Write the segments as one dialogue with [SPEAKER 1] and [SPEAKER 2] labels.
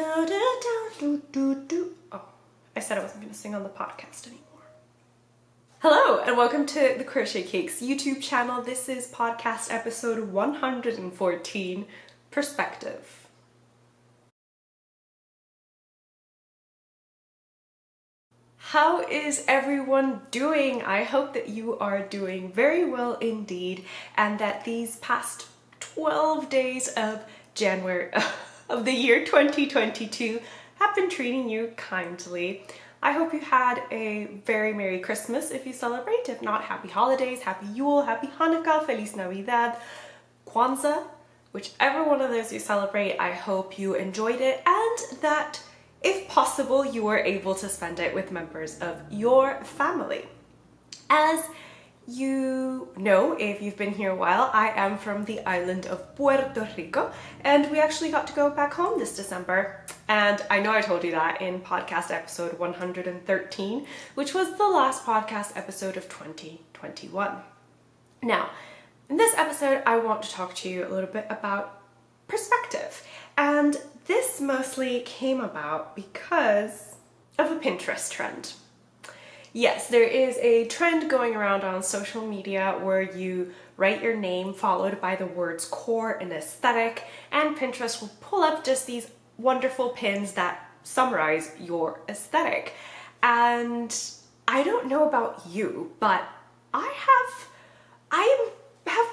[SPEAKER 1] Oh, I said I wasn't going to sing on the podcast anymore. Hello and welcome to the Crochet Cakes YouTube channel. This is podcast episode 114, Perspective. How is everyone doing? I hope that you are doing very well indeed, and that these past 12 days of January of the year 2022 have been treating you kindly. I hope you had a very Merry Christmas if you celebrate. If not, Happy Holidays, Happy Yule, Happy Hanukkah, Feliz Navidad, Kwanzaa, whichever one of those you celebrate. I hope you enjoyed it and that if possible, you were able to spend it with members of your family. As you know, if you've been here a while, I am from the island of Puerto Rico, and we actually got to go back home this December. And I know I told you that in podcast episode 113, which was the last podcast episode of 2021. Now, in this episode, I want to talk to you a little bit about perspective. And this mostly came about because of a Pinterest trend. Yes, there is a trend going around on social media where you write your name followed by the words core and aesthetic, and Pinterest will pull up just these wonderful pins that summarize your aesthetic. And I don't know about you, but I have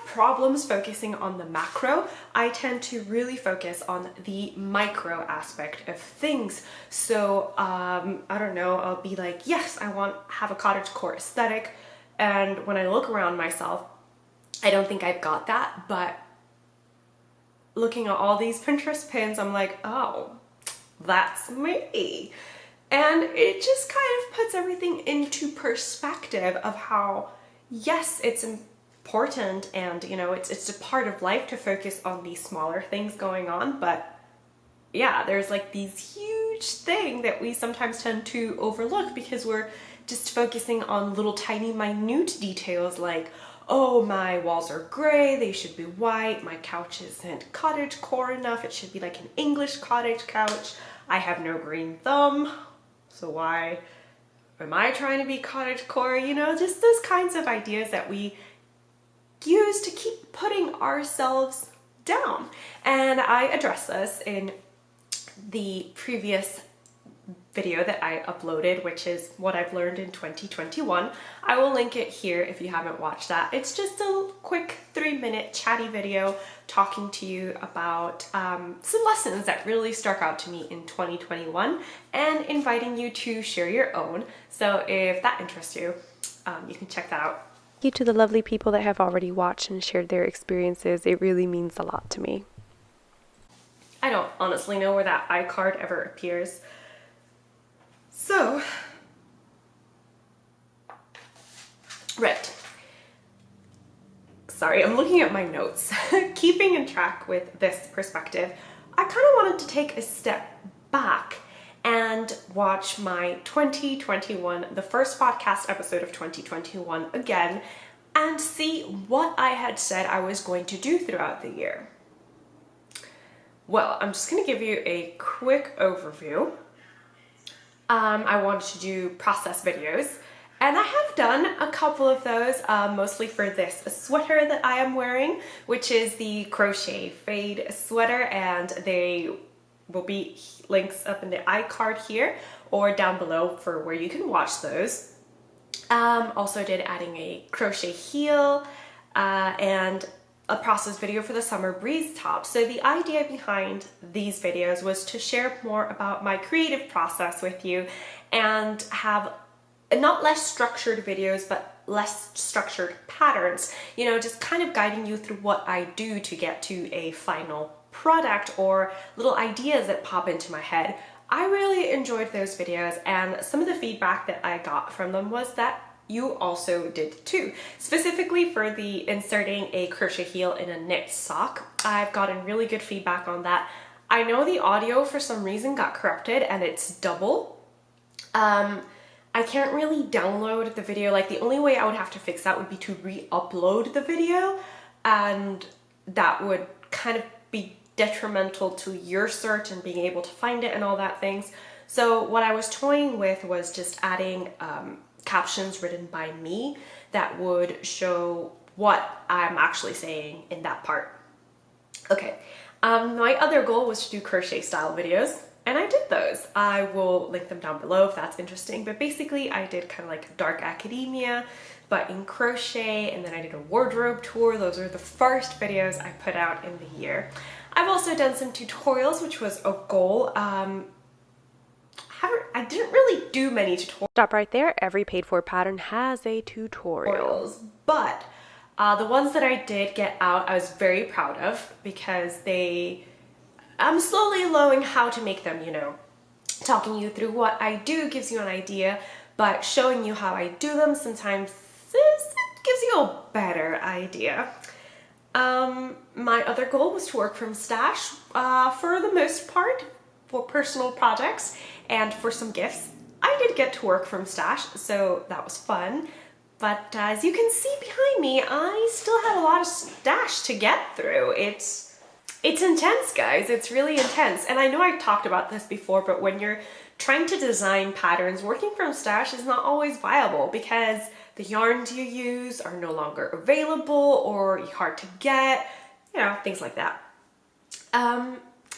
[SPEAKER 1] problems focusing on the macro. I tend to really focus on the micro aspect of things. So I don't know, I'll be like, yes, I want to have a cottagecore aesthetic, and when I look around myself, I don't think I've got that. But looking at all these Pinterest pins, I'm like, oh, that's me. And it just kind of puts everything into perspective of how, yes, it's important and it's a part of life to focus on these smaller things going on, but yeah, there's like these huge thing that we sometimes tend to overlook because we're just focusing on little tiny minute details like, oh, my walls are gray, they should be white, my couch isn't cottagecore enough, it should be like an English cottage couch, I have no green thumb, so why am I trying to be cottagecore? Just those kinds of ideas that we use to keep putting ourselves down. And I address this in the previous video that I uploaded, which is what I've learned in 2021. I will link it here if you haven't watched that. It's just a quick 3-minute chatty video talking to you about some lessons that really struck out to me in 2021 and inviting you to share your own. So if that interests you, you can check that out.
[SPEAKER 2] Thank you to the lovely people that have already watched and shared their experiences. It really means a lot to me.
[SPEAKER 1] I don't honestly know where that iCard ever appears. So, right. Sorry, I'm looking at my notes. Keeping in track with this perspective, I kind of wanted to take a step back and watch my 2021, the first podcast episode of 2021 again, and see what I had said I was going to do throughout the year. Well, I'm just going to give you a quick overview. I wanted to do process videos, and I have done a couple of those, mostly for this sweater that I am wearing, which is the Crochet Fade sweater, and they will be links up in the iCard here or down below for where you can watch those. Also did adding a crochet heel and a process video for the summer breeze top. So the idea behind these videos was to share more about my creative process with you and have not less structured videos, but less structured patterns, just kind of guiding you through what I do to get to a final product or little ideas that pop into my head. I really enjoyed those videos, and some of the feedback that I got from them was that you also did too. Specifically for the inserting a crochet heel in a knit sock, I've gotten really good feedback on that. I know the audio for some reason got corrupted and it's double. I can't really download the video. Like, the only way I would have to fix that would be to re-upload the video, and that would kind of be detrimental to your search and being able to find it and all that things. So what I was toying with was just adding captions written by me that would show what I'm actually saying in that part. Okay, my other goal was to do crochet style videos, and I did those. I will link them down below if that's interesting, but basically I did kind of like dark academia, but in crochet, and then I did a wardrobe tour. Those are the first videos I put out in the year. I've also done some tutorials, which was a goal. I didn't really do many tutorials.
[SPEAKER 2] Stop right there. Every paid for pattern has a tutorial.
[SPEAKER 1] But the ones that I did get out, I was very proud of because I'm slowly learning how to make them, you know. Talking you through what I do gives you an idea, but showing you how I do them sometimes it gives you a better idea. My other goal was to work from stash for the most part, for personal projects and for some gifts. I did get to work from stash, so that was fun. But as you can see behind me, I still have a lot of stash to get through. It's intense, guys. It's really intense. And I know I talked about this before, but when you're trying to design patterns, working from stash is not always viable because the yarns you use are no longer available or hard to get, you know, things like that.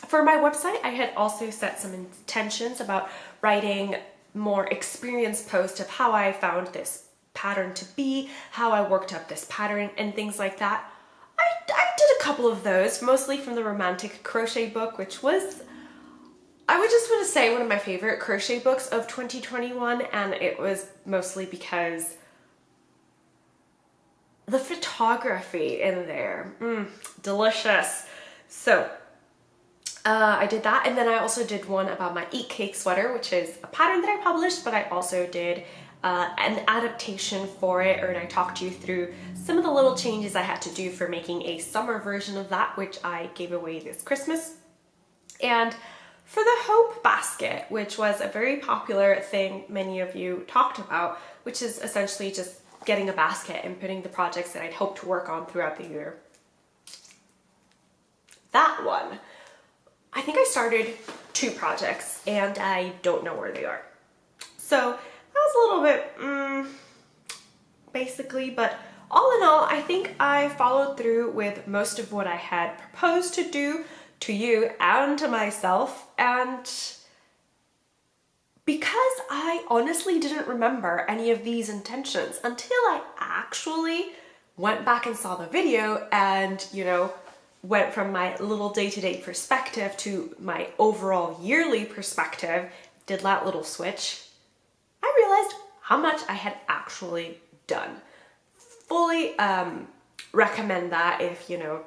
[SPEAKER 1] For my website, I had also set some intentions about writing more experience posts of how I found this pattern to be, how I worked up this pattern and things like that. I did a couple of those, mostly from the Romantic Crochet book, which was, I would just want to say, one of my favorite crochet books of 2021, and it was mostly because the photography in there, delicious. So I did that, and then I also did one about my Eat Cake sweater, which is a pattern that I published, but I also did an adaptation for it, and I talked you through some of the little changes I had to do for making a summer version of that, which I gave away this Christmas. And for the Hope basket, which was a very popular thing many of you talked about, which is essentially just getting a basket and putting the projects that I'd hoped to work on throughout the year. That one, I think I started 2 projects and I don't know where they are. So that was a little bit basically, but all in all, I think I followed through with most of what I had proposed to do to you and to myself, and because I honestly didn't remember any of these intentions until I actually went back and saw the video and, you know, went from my little day-to-day perspective to my overall yearly perspective, did that little switch, I realized how much I had actually done. Fully recommend that if, you know,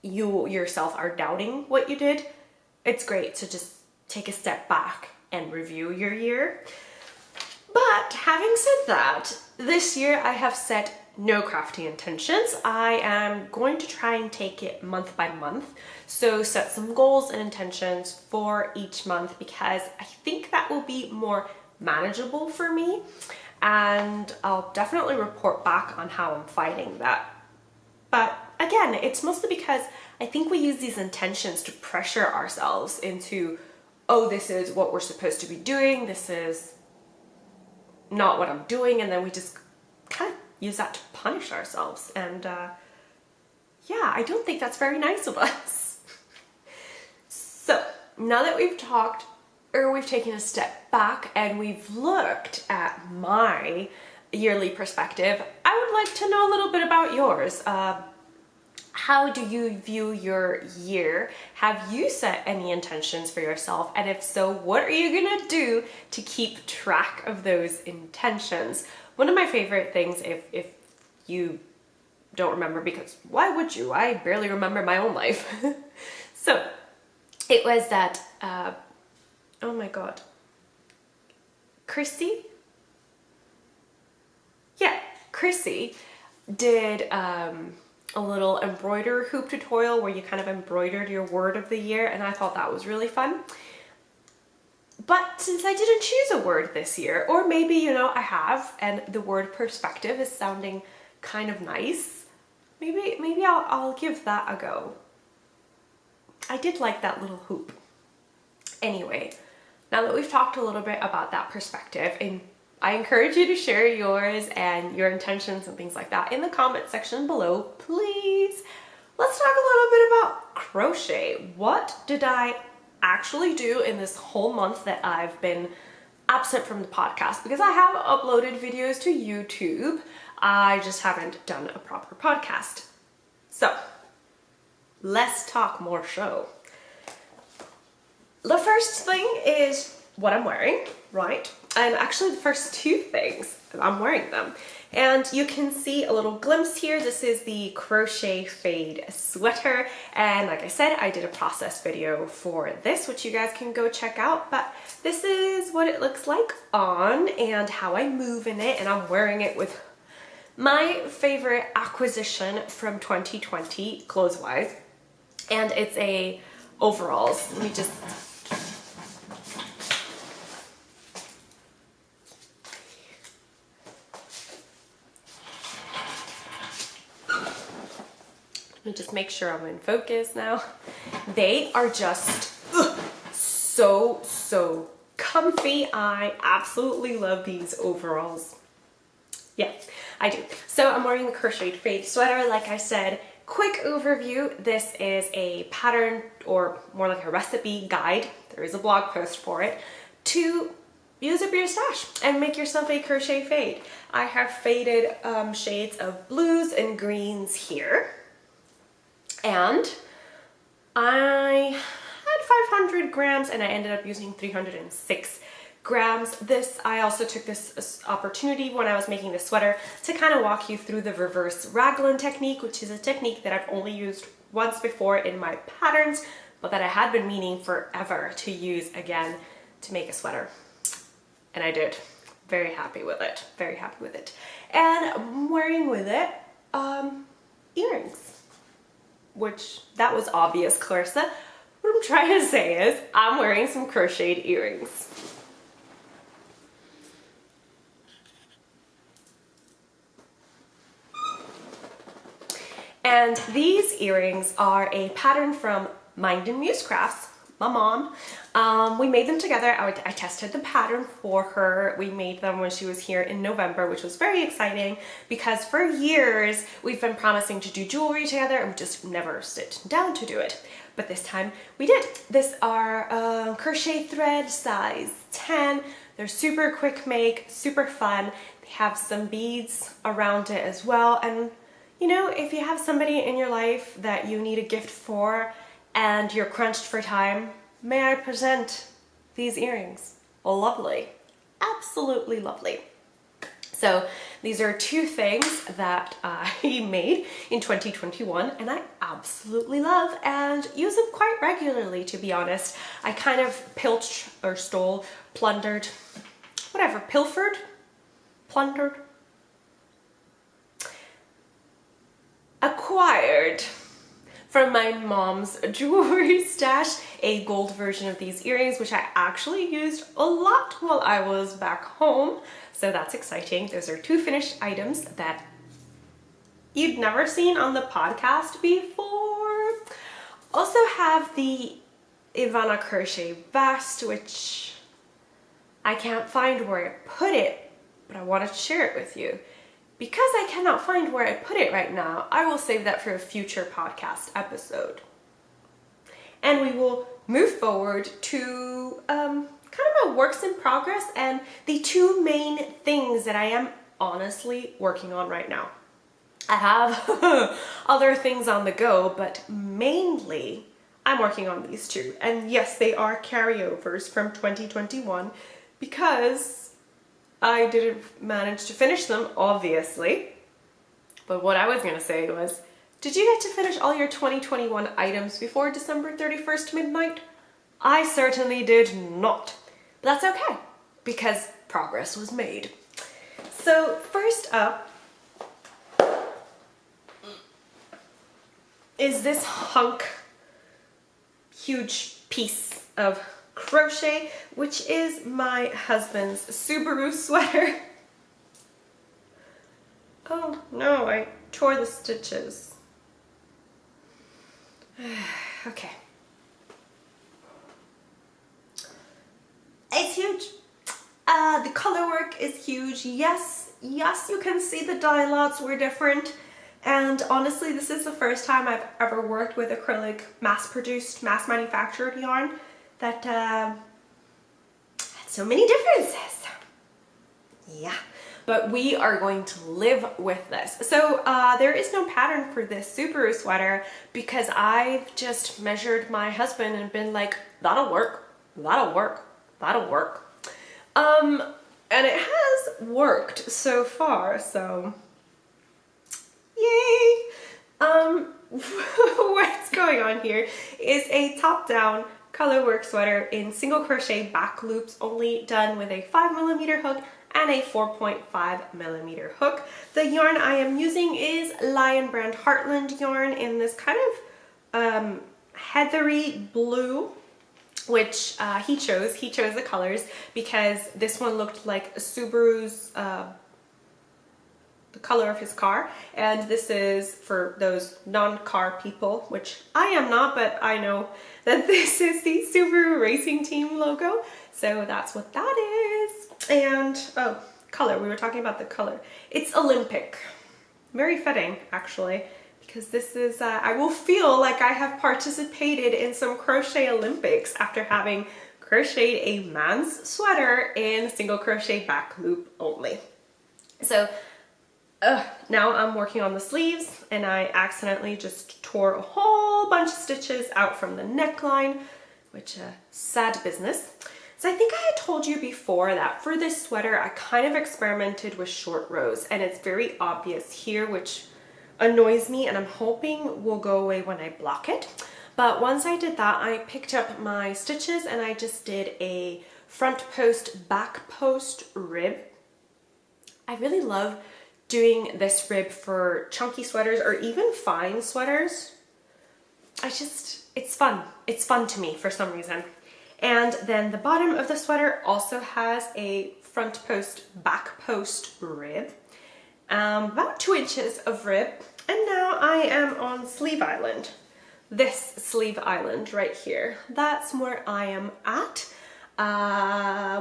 [SPEAKER 1] you yourself are doubting what you did. It's great to just take a step back and review your year. But having said that, this year I have set no crafty intentions. I am going to try and take it month by month. So set some goals and intentions for each month because I think that will be more manageable for me. And I'll definitely report back on how I'm fighting that. But again, it's mostly because I think we use these intentions to pressure ourselves into, oh, this is what we're supposed to be doing, this is not what I'm doing, and then we just kind of use that to punish ourselves. And yeah, I don't think that's very nice of us. So now that we've talked, or we've taken a step back and we've looked at my yearly perspective, I would like to know a little bit about yours. How do you view your year? Have you set any intentions for yourself? And if so, what are you gonna do to keep track of those intentions? One of my favorite things, if you don't remember, because why would you? I barely remember my own life. So it was that, oh my God, Christy? Yeah, Chrissy did a little embroider hoop tutorial where you kind of embroidered your word of the year, and I thought that was really fun. But since I didn't choose a word this year, or maybe, you know, I have, and the word perspective is sounding kind of nice, maybe I'll give that a go. I did like that little hoop. Anyway, now that we've talked a little bit about that perspective, and I encourage you to share yours and your intentions and things like that in the comment section below, please. Let's talk a little bit about crochet. What did I actually do in this whole month that I've been absent from the podcast? Because I have uploaded videos to YouTube, I just haven't done a proper podcast. So, let's talk more show. The first thing is what I'm wearing, right? And actually the first two things, I'm wearing them. And you can see a little glimpse here. This is the Crochet Fade sweater. And like I said, I did a process video for this, which you guys can go check out. But this is what it looks like on and how I move in it. And I'm wearing it with my favorite acquisition from 2020, clothes-wise. And it's a overalls. Let me just... make sure I'm in focus now. They are just so comfy. I absolutely love these overalls. Yeah, I do. So I'm wearing the Crochet Fade sweater. Like I said, quick overview. This is a pattern, or more like a recipe guide. There is a blog post for it, to use up your stash and make yourself a crochet fade. I have faded shades of blues and greens here. And I had 500 grams and I ended up using 306 grams. I also took this opportunity when I was making the sweater to kind of walk you through the reverse raglan technique, which is a technique that I've only used once before in my patterns, but that I had been meaning forever to use again to make a sweater. And I did. Very happy with it. Very happy with it. And I'm wearing with it earrings. Which, that was obvious, Clarissa. What I'm trying to say is, I'm wearing some crocheted earrings. And these earrings are a pattern from Mind and Muse Crafts, my mom. We made them together. I tested the pattern for her. We made them when she was here in November, which was very exciting because for years we've been promising to do jewelry together and we just never sit down to do it. But this time we did. These are crochet thread size 10. They're super quick make, super fun. They have some beads around it as well. And you know, if you have somebody in your life that you need a gift for and you're crunched for time, may I present these earrings? Lovely. Absolutely lovely. So these are two things that I made in 2021 and I absolutely love and use them quite regularly, to be honest. I kind of pilched or stole, plundered, whatever, pilfered, plundered, acquired from my mom's jewelry stash a gold version of these earrings, which I actually used a lot while I was back home. So that's exciting. Those are two finished items that you'd never seen on the podcast before. Also have the Ivana crochet vest, which I can't find where I put it, but I wanted to share it with you. Because I cannot find where I put it right now, I will save that for a future podcast episode. And we will move forward to kind of my works in progress and the two main things that I am honestly working on right now. I have other things on the go, but mainly I'm working on these two. And yes, they are carryovers from 2021 because I didn't manage to finish them, obviously. But what I was gonna say was, did you get to finish all your 2021 items before December 31st midnight? I certainly did not. But that's okay, because progress was made. So first up is this huge piece of crochet, which is my husband's Subaru sweater. Oh no, I tore the stitches. Okay, The color work is huge. Yes, you can see the dye lots were different. And honestly, this is the first time I've ever worked with acrylic mass-produced, mass-manufactured yarn that had so many differences. Yeah, but we are going to live with this. So there is no pattern for this Subaru sweater because I've just measured my husband and been like, that'll work, that'll work, that'll work. And it has worked so far, so yay! What's going on here is a top-down colorwork sweater in single crochet back loops, only done with a 5mm hook and a 4.5mm hook. The yarn I am using is Lion Brand Heartland yarn in this kind of heathery blue, which he chose the colors because this one looked like a Subaru's the color of his car, and this is for those non-car people, which I am not, but I know that this is the Subaru Racing Team logo, so that's what that is. And oh, color, we were talking about the color. It's Olympic. Very fitting, actually, because this is, I will feel like I have participated in some crochet Olympics after having crocheted a man's sweater in single crochet back loop only. So now I'm working on the sleeves, and I accidentally just tore a whole bunch of stitches out from the neckline, which sad business. So I think I had told you before that for this sweater I kind of experimented with short rows, and it's very obvious here, which annoys me and I'm hoping will go away when I block it. But once I did that, I picked up my stitches and I just did a front post, back post rib. I really love doing this rib for chunky sweaters or even fine sweaters. It's fun. It's fun to me for some reason. And then the bottom of the sweater also has a front post, back post rib. About 2 inches of rib. And now I am on Sleeve Island. This Sleeve Island right here. That's where I am at.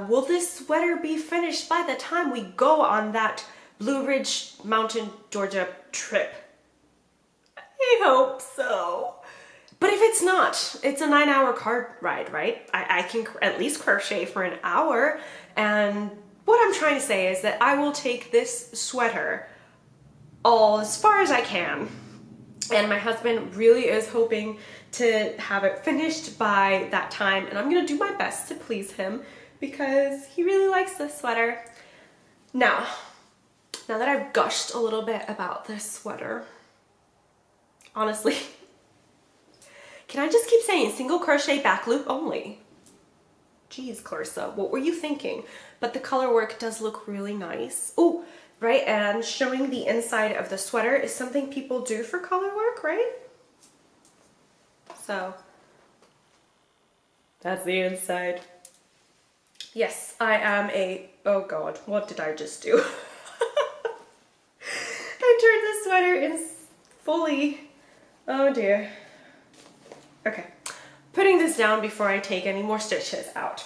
[SPEAKER 1] Will this sweater be finished by the time we go on that Blue Ridge Mountain, Georgia trip? I hope so. But if it's not, it's a 9-hour car ride, right? I can at least crochet for an hour. And what I'm trying to say is that I will take this sweater all as far as I can. And my husband really is hoping to have it finished by that time. And I'm gonna do my best to please him because he really likes this sweater. Now that I've gushed a little bit about this sweater, honestly, can I just keep saying single crochet back loop only? Geez, Clarissa, what were you thinking? But the color work does look really nice. Oh, right, and showing the inside of the sweater is something people do for color work, right? So, that's the inside. Yes, I am a, oh God, what did I just do? I turned the sweater in fully, oh dear. Okay, putting this down before I take any more stitches out.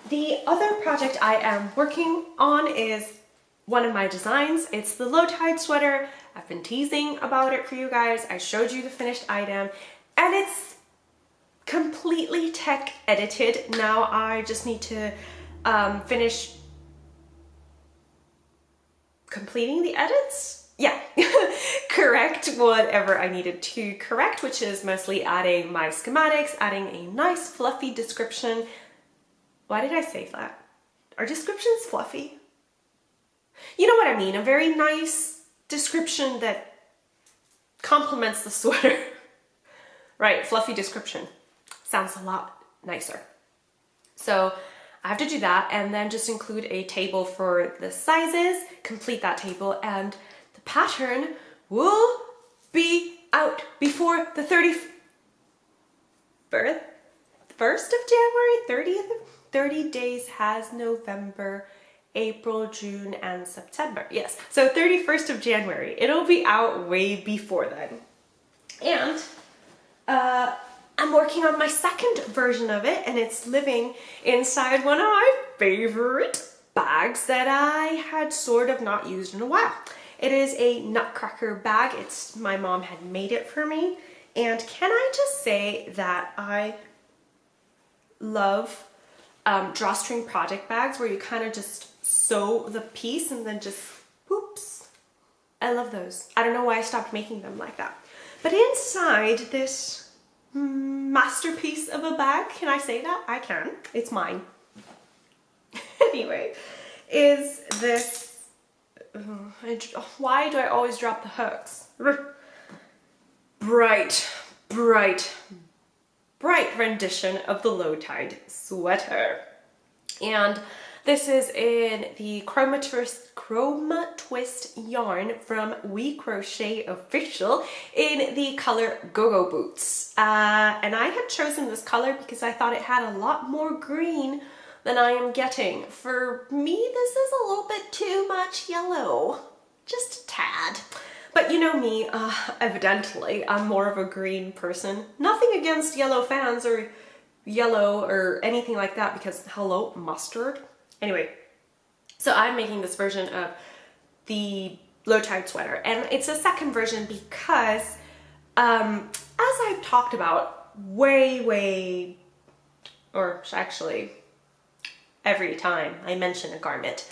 [SPEAKER 1] The other project I am working on is one of my designs. It's the low tide sweater. I've been teasing about it for you guys. I showed you the finished item and it's completely tech edited. Now I just need to finish completing the edits. Yeah, correct whatever I needed to correct, which is mostly adding my schematics, adding a nice fluffy description. Why did I say that? Are descriptions fluffy? You know what I mean, a very nice description that complements the sweater. Right, fluffy description. Sounds a lot nicer. So I have to do that and then just include a table for the sizes, complete that table, and the pattern will be out before the 1st of January, 30th. 30 days has November, April, June, and September. Yes, so 31st of January. It'll be out way before then. And I'm working on my second version of it, and it's living inside one of my favorite bags that I had sort of not used in a while. It is a nutcracker bag. My mom had made it for me. And can I just say that I love drawstring project bags where you kind of just sew the piece and then just, oops. I love those. I don't know why I stopped making them like that. But inside this masterpiece of a bag, can I say that? I can. It's mine. Anyway, is this, why do I always drop the hooks? Bright rendition of the low tide sweater. And this is in the Chroma Twist yarn from We Crochet Official in the color Go-Go Boots. And I had chosen this color because I thought it had a lot more green than I am getting. For me, this is a little bit too much yellow, just a tad. But you know me, evidently, I'm more of a green person. Nothing against yellow fans or yellow or anything like that because, hello, mustard. Anyway, so I'm making this version of the low tide sweater, and it's a second version because, as I've talked about or actually every time I mention a garment,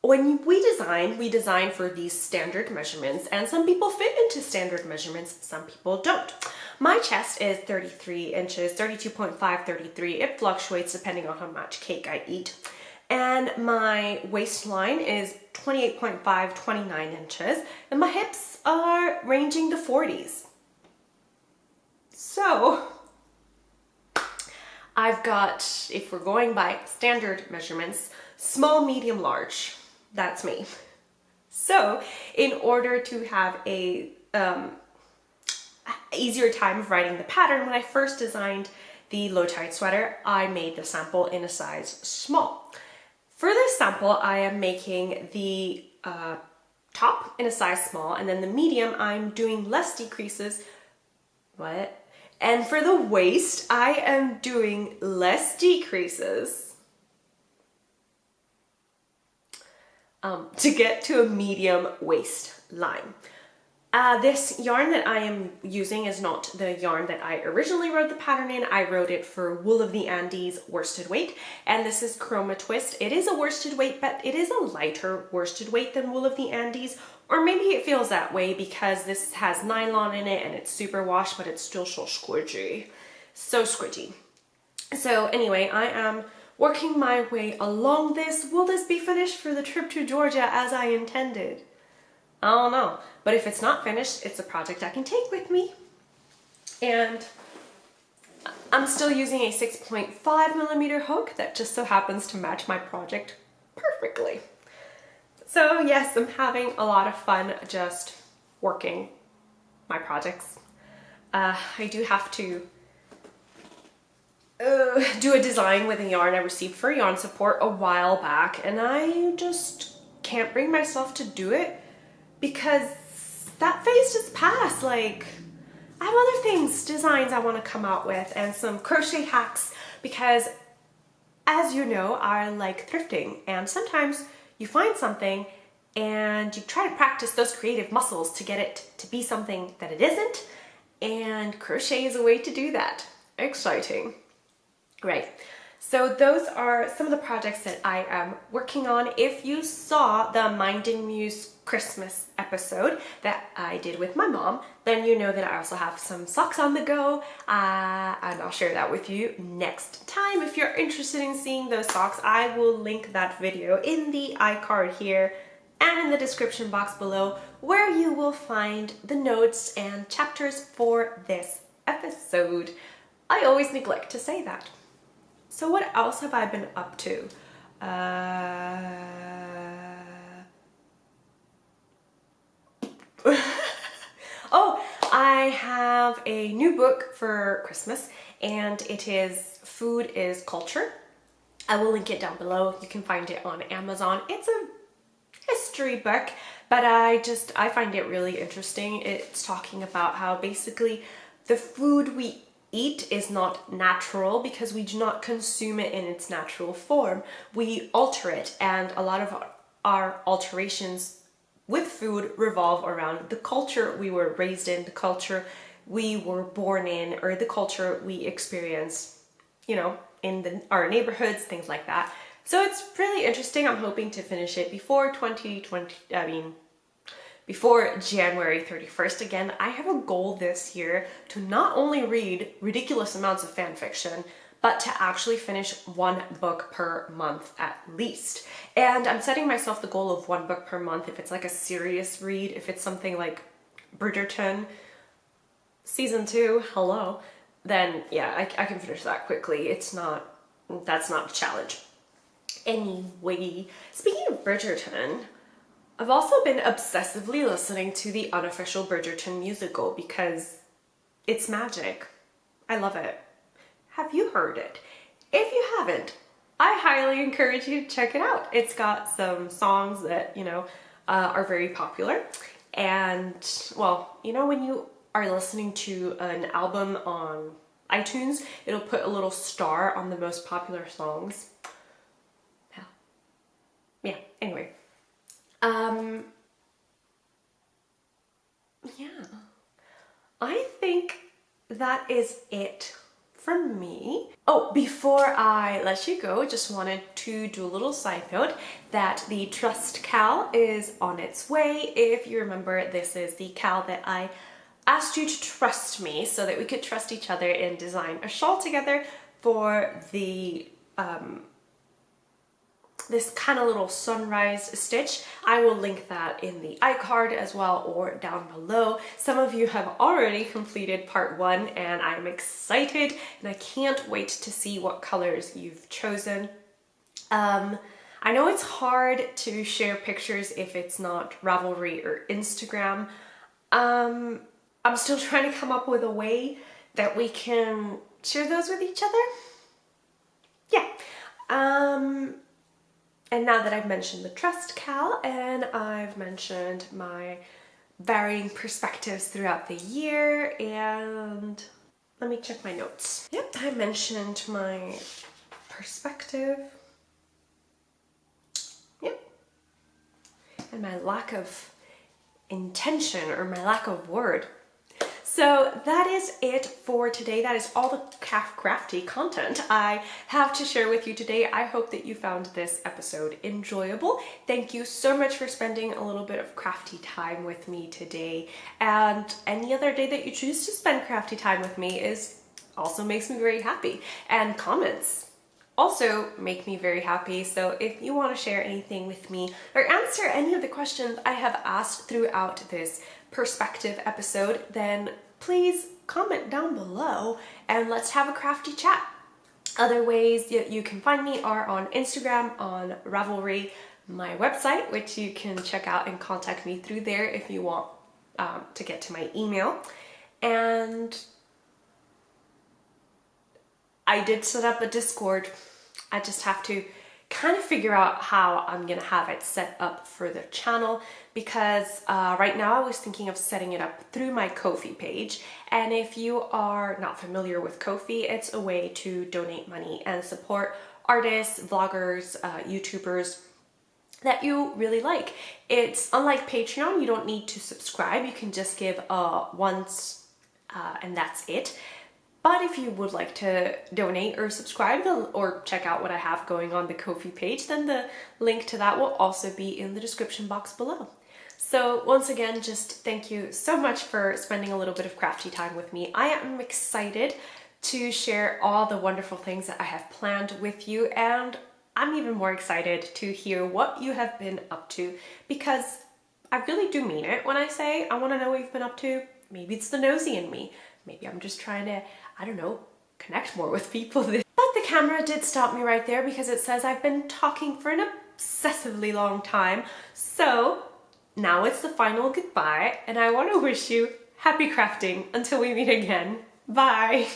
[SPEAKER 1] when we design for these standard measurements, and some people fit into standard measurements, some people don't. My chest is 33 inches, 32.5, 33. It fluctuates depending on how much cake I eat. And my waistline is 28.5, 29 inches, and my hips are ranging the 40s. So I've got, if we're going by standard measurements, small, medium, large. That's me. So in order to have a easier time of writing the pattern, when I first designed the low tide sweater, I made the sample in a size small. For this sample, I am making the top in a size small, and then the medium, I'm doing less decreases. What? And for the waist, I am doing less decreases to get to a medium waistline. This yarn that I am using is not the yarn that I originally wrote the pattern in. I wrote it for Wool of the Andes worsted weight, and this is Chroma Twist. It is a worsted weight, but it is a lighter worsted weight than Wool of the Andes, or maybe it feels that way because this has nylon in it and it's super wash, but it's still so squidgy. So squidgy. So anyway, I am working my way along this. Will this be finished for the trip to Georgia as I intended? I don't know, but if it's not finished, it's a project I can take with me. And I'm still using a 6.5mm hook that just so happens to match my project perfectly. So yes, I'm having a lot of fun just working my projects. I do have to do a design with a yarn I received for yarn support a while back, and I just can't bring myself to do it because that phase just passed. Like, I have other things, designs I want to come out with, and some crochet hacks because, as you know, I like thrifting, and sometimes you find something and you try to practice those creative muscles to get it to be something that it isn't, and crochet is a way to do that. Exciting. Right, so those are some of the projects that I am working on. If you saw the Mind and Muse Christmas episode that I did with my mom, then you know that I also have some socks on the go, and I'll share that with you next time. If you're interested in seeing those socks, I will link that video in the iCard here and in the description box below, where you will find the notes and chapters for this episode. I always neglect to say that. So what else have I been up to? Oh, I have a new book for Christmas, and it is Food is Culture. I will link it down below. You can find it on Amazon. It's a history book, but I find it really interesting. It's talking about how basically the food we eat is not natural because we do not consume it in its natural form. We alter it, and a lot of our alterations with food revolve around the culture we were raised in, the culture we were born in, or the culture we experience, you know, in our neighborhoods, things like that. So it's really interesting. I'm hoping to finish it before before January 31st. Again, I have a goal this year to not only read ridiculous amounts of fan fiction, but to actually finish one book per month at least. And I'm setting myself the goal of one book per month if it's like a serious read, if it's something like Bridgerton season 2, hello, then yeah, I can finish that quickly. That's not a challenge. Anyway, speaking of Bridgerton, I've also been obsessively listening to the unofficial Bridgerton musical because it's magic. I love it. Have you heard it? If you haven't, I highly encourage you to check it out. It's got some songs that, you know, are very popular. And, well, you know, when you are listening to an album on iTunes, it'll put a little star on the most popular songs. Yeah, anyway. Yeah, I think that is it from me. Oh, before I let you go, just wanted to do a little side note that the Trust Cal is on its way. If you remember, this is the cal that I asked you to trust me so that we could trust each other and design a shawl together for the this kind of little sunrise stitch. I will link that in the iCard as well or down below. Some of you have already completed part 1 and I'm excited and I can't wait to see what colors you've chosen. I know it's hard to share pictures if it's not Ravelry or Instagram. I'm still trying to come up with a way that we can share those with each other. Yeah. And now that I've mentioned the Trust Cal and I've mentioned my varying perspectives throughout the year, and let me check my notes. Yep, I mentioned my perspective. Yep. And my lack of intention or my lack of word. So that is it for today. That is all the crafty content I have to share with you today. I hope that you found this episode enjoyable. Thank you so much for spending a little bit of crafty time with me today. And any other day that you choose to spend crafty time with me also makes me very happy. And comments also make me very happy. So if you want to share anything with me or answer any of the questions I have asked throughout this perspective episode, then please comment down below and let's have a crafty chat. Other ways that you can find me are on Instagram, on Ravelry, my website, which you can check out and contact me through there if you want to get to my email. And I did set up a Discord. I just have to kind of figure out how I'm gonna have it set up for the channel, because right now I was thinking of setting it up through my Ko-fi page. And if you are not familiar with Ko-fi, it's a way to donate money and support artists, vloggers, YouTubers that you really like. It's unlike Patreon, you don't need to subscribe. You can just give once and that's it. But if you would like to donate or subscribe or check out what I have going on the Ko-fi page, then the link to that will also be in the description box below. So once again, just thank you so much for spending a little bit of crafty time with me. I am excited to share all the wonderful things that I have planned with you, and I'm even more excited to hear what you have been up to, because I really do mean it when I say I want to know what you've been up to. Maybe it's the nosy in me. Maybe I'm just trying to, I don't know, connect more with people. But the camera did stop me right there because it says I've been talking for an obsessively long time. So now it's the final goodbye, and I want to wish you happy crafting until we meet again. Bye!